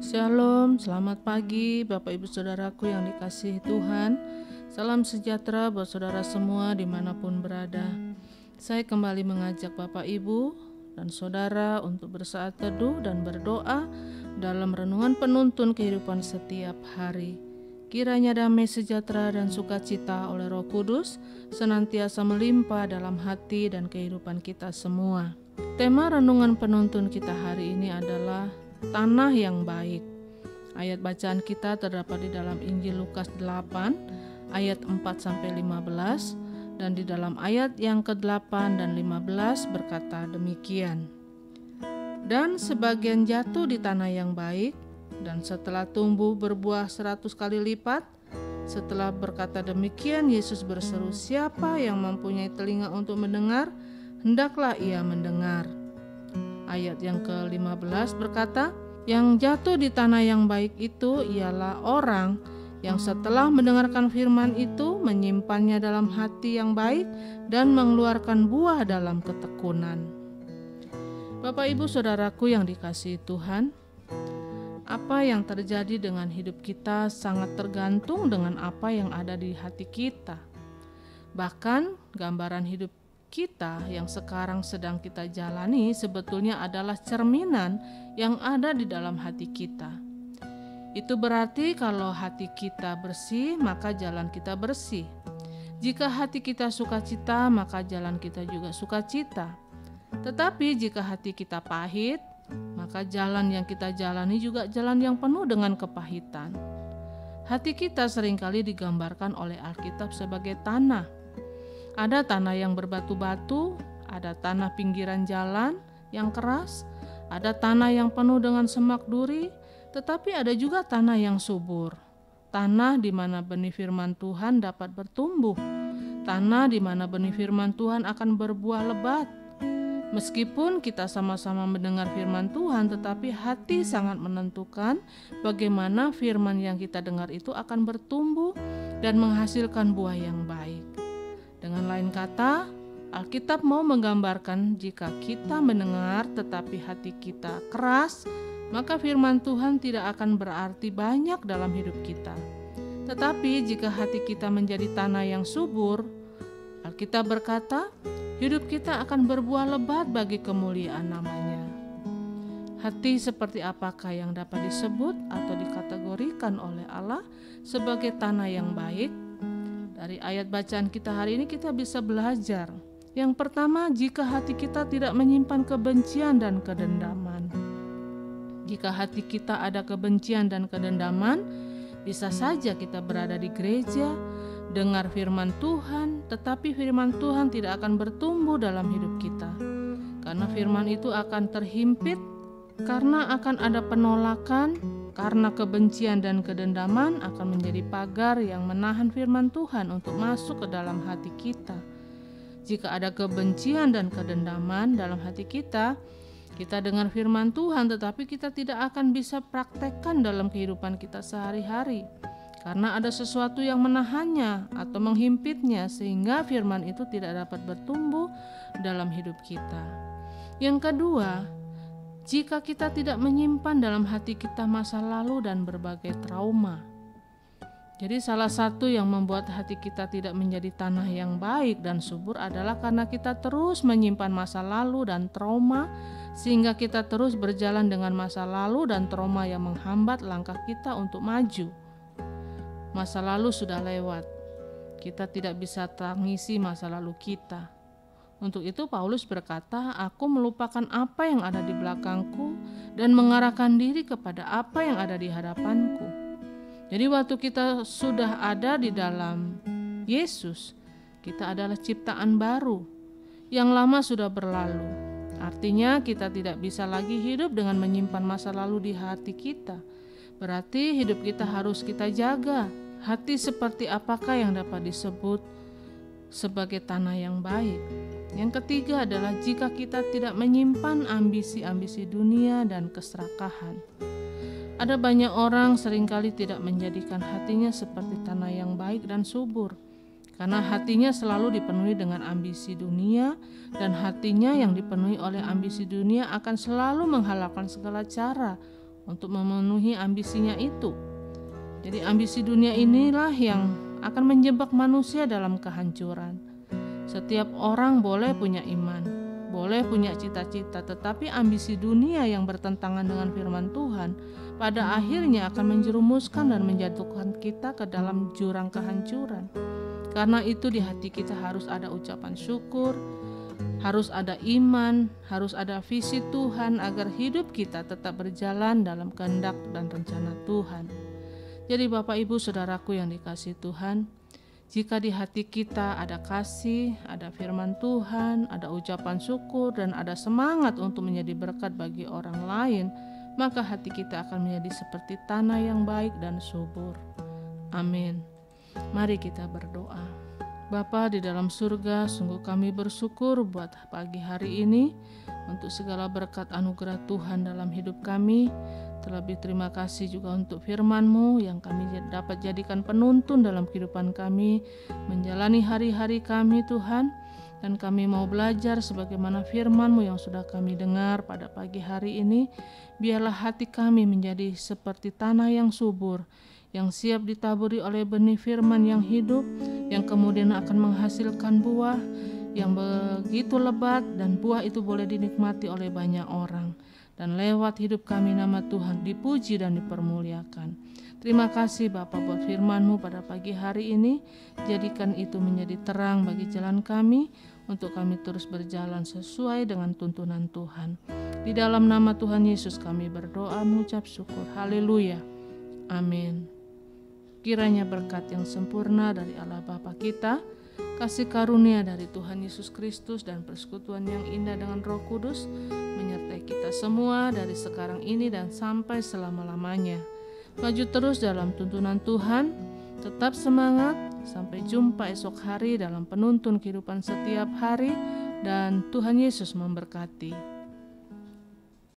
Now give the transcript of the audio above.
Shalom, selamat pagi Bapak Ibu Saudaraku yang dikasihi Tuhan. Salam sejahtera buat saudara semua dimanapun berada. Saya kembali mengajak Bapak Ibu dan saudara untuk bersaat teduh dan berdoa dalam renungan penuntun kehidupan setiap hari. Kiranya damai sejahtera dan sukacita oleh Roh Kudus senantiasa melimpah dalam hati dan kehidupan kita semua. Tema renungan penuntun kita hari ini adalah tanah yang baik. Ayat bacaan kita terdapat di dalam Injil Lukas 8 ayat 4-15 dan di dalam ayat yang ke-8 dan 15 berkata demikian. Dan sebagian jatuh di tanah yang baik, dan setelah tumbuh berbuah 100 kali lipat. Setelah berkata demikian, Yesus berseru, "Siapa yang mempunyai telinga untuk mendengar, hendaklah ia mendengar." Ayat yang ke-15 berkata, yang jatuh di tanah yang baik itu ialah orang yang setelah mendengarkan firman itu menyimpannya dalam hati yang baik dan mengeluarkan buah dalam ketekunan. Bapak Ibu Saudaraku yang dikasihi Tuhan, apa yang terjadi dengan hidup kita sangat tergantung dengan apa yang ada di hati kita. Bahkan gambaran hidup kita yang sekarang sedang kita jalani sebetulnya adalah cerminan yang ada di dalam hati kita. Itu berarti kalau hati kita bersih, maka jalan kita bersih. Jika hati kita sukacita, maka jalan kita juga sukacita. Tetapi jika hati kita pahit, maka jalan yang kita jalani juga jalan yang penuh dengan kepahitan. Hati kita seringkali digambarkan oleh Alkitab sebagai tanah. Ada tanah yang berbatu-batu, ada tanah pinggiran jalan yang keras, ada tanah yang penuh dengan semak duri, tetapi ada juga tanah yang subur. Tanah di mana benih firman Tuhan dapat bertumbuh. Tanah di mana benih firman Tuhan akan berbuah lebat. Meskipun kita sama-sama mendengar firman Tuhan, tetapi hati sangat menentukan bagaimana firman yang kita dengar itu akan bertumbuh dan menghasilkan buah yang baik. Dengan lain kata, Alkitab mau menggambarkan jika kita mendengar tetapi hati kita keras, maka firman Tuhan tidak akan berarti banyak dalam hidup kita. Tetapi jika hati kita menjadi tanah yang subur, Alkitab berkata, hidup kita akan berbuah lebat bagi kemuliaan namanya. Hati seperti apakah yang dapat disebut atau dikategorikan oleh Allah sebagai tanah yang baik? Dari ayat bacaan kita hari ini kita bisa belajar. Yang pertama, jika hati kita tidak menyimpan kebencian dan kedendaman. Jika hati kita ada kebencian dan kedendaman, bisa saja kita berada di gereja, dengar firman Tuhan, tetapi firman Tuhan tidak akan bertumbuh dalam hidup kita. Karena firman itu akan terhimpit, karena akan ada penolakan, karena kebencian dan kedendaman akan menjadi pagar yang menahan firman Tuhan untuk masuk ke dalam hati kita. Jika ada kebencian dan kedendaman dalam hati kita, kita dengar firman Tuhan tetapi kita tidak akan bisa praktekkan dalam kehidupan kita sehari-hari. Karena ada sesuatu yang menahannya atau menghimpitnya sehingga firman itu tidak dapat bertumbuh dalam hidup kita. Yang kedua, jika kita tidak menyimpan dalam hati kita masa lalu dan berbagai trauma. Jadi salah satu yang membuat hati kita tidak menjadi tanah yang baik dan subur adalah karena kita terus menyimpan masa lalu dan trauma, sehingga kita terus berjalan dengan masa lalu dan trauma yang menghambat langkah kita untuk maju. Masa lalu sudah lewat, kita tidak bisa tangisi masa lalu kita. Untuk itu Paulus berkata, aku melupakan apa yang ada di belakangku dan mengarahkan diri kepada apa yang ada di hadapanku. Jadi waktu kita sudah ada di dalam Yesus, kita adalah ciptaan baru. Yang lama sudah berlalu. Artinya kita tidak bisa lagi hidup dengan menyimpan masa lalu di hati kita. Berarti hidup kita harus kita jaga. Hati seperti apakah yang dapat disebut sebagai tanah yang baik? Yang ketiga adalah jika kita tidak menyimpan ambisi-ambisi dunia dan keserakahan. Ada banyak orang seringkali tidak menjadikan hatinya seperti tanah yang baik dan subur. Karena hatinya selalu dipenuhi dengan ambisi dunia, dan hatinya yang dipenuhi oleh ambisi dunia akan selalu menghalalkan segala cara untuk memenuhi ambisinya itu. Jadi ambisi dunia inilah yang akan menjebak manusia dalam kehancuran. Setiap orang boleh punya iman, boleh punya cita-cita, tetapi ambisi dunia yang bertentangan dengan firman Tuhan pada akhirnya akan menjerumuskan dan menjatuhkan kita ke dalam jurang kehancuran. Karena itu di hati kita harus ada ucapan syukur, harus ada iman, harus ada visi Tuhan agar hidup kita tetap berjalan dalam kehendak dan rencana Tuhan. Jadi Bapak Ibu Saudaraku yang dikasihi Tuhan, jika di hati kita ada kasih, ada firman Tuhan, ada ucapan syukur, dan ada semangat untuk menjadi berkat bagi orang lain, maka hati kita akan menjadi seperti tanah yang baik dan subur. Amin. Mari kita berdoa. Bapa di dalam surga, sungguh kami bersyukur buat pagi hari ini untuk segala berkat anugerah Tuhan dalam hidup kami. Terlebih terima kasih juga untuk firman-Mu yang kami dapat jadikan penuntun dalam kehidupan kami, menjalani hari-hari kami Tuhan. Dan kami mau belajar sebagaimana firman-Mu yang sudah kami dengar pada pagi hari ini. Biarlah hati kami menjadi seperti tanah yang subur, yang siap ditaburi oleh benih firman yang hidup, yang kemudian akan menghasilkan buah yang begitu lebat, dan buah itu boleh dinikmati oleh banyak orang. Dan lewat hidup kami nama Tuhan dipuji dan dipermuliakan. Terima kasih Bapa buat firman-Mu pada pagi hari ini. Jadikan itu menjadi terang bagi jalan kami, untuk kami terus berjalan sesuai dengan tuntunan Tuhan. Di dalam nama Tuhan Yesus kami berdoa mengucap syukur. Haleluya. Amin. Kiranya berkat yang sempurna dari Allah Bapa kita, kasih karunia dari Tuhan Yesus Kristus, dan persekutuan yang indah dengan Roh Kudus menyertai kita semua dari sekarang ini dan sampai selama-lamanya. Maju terus dalam tuntunan Tuhan, tetap semangat, sampai jumpa esok hari dalam penuntun kehidupan setiap hari, dan Tuhan Yesus memberkati.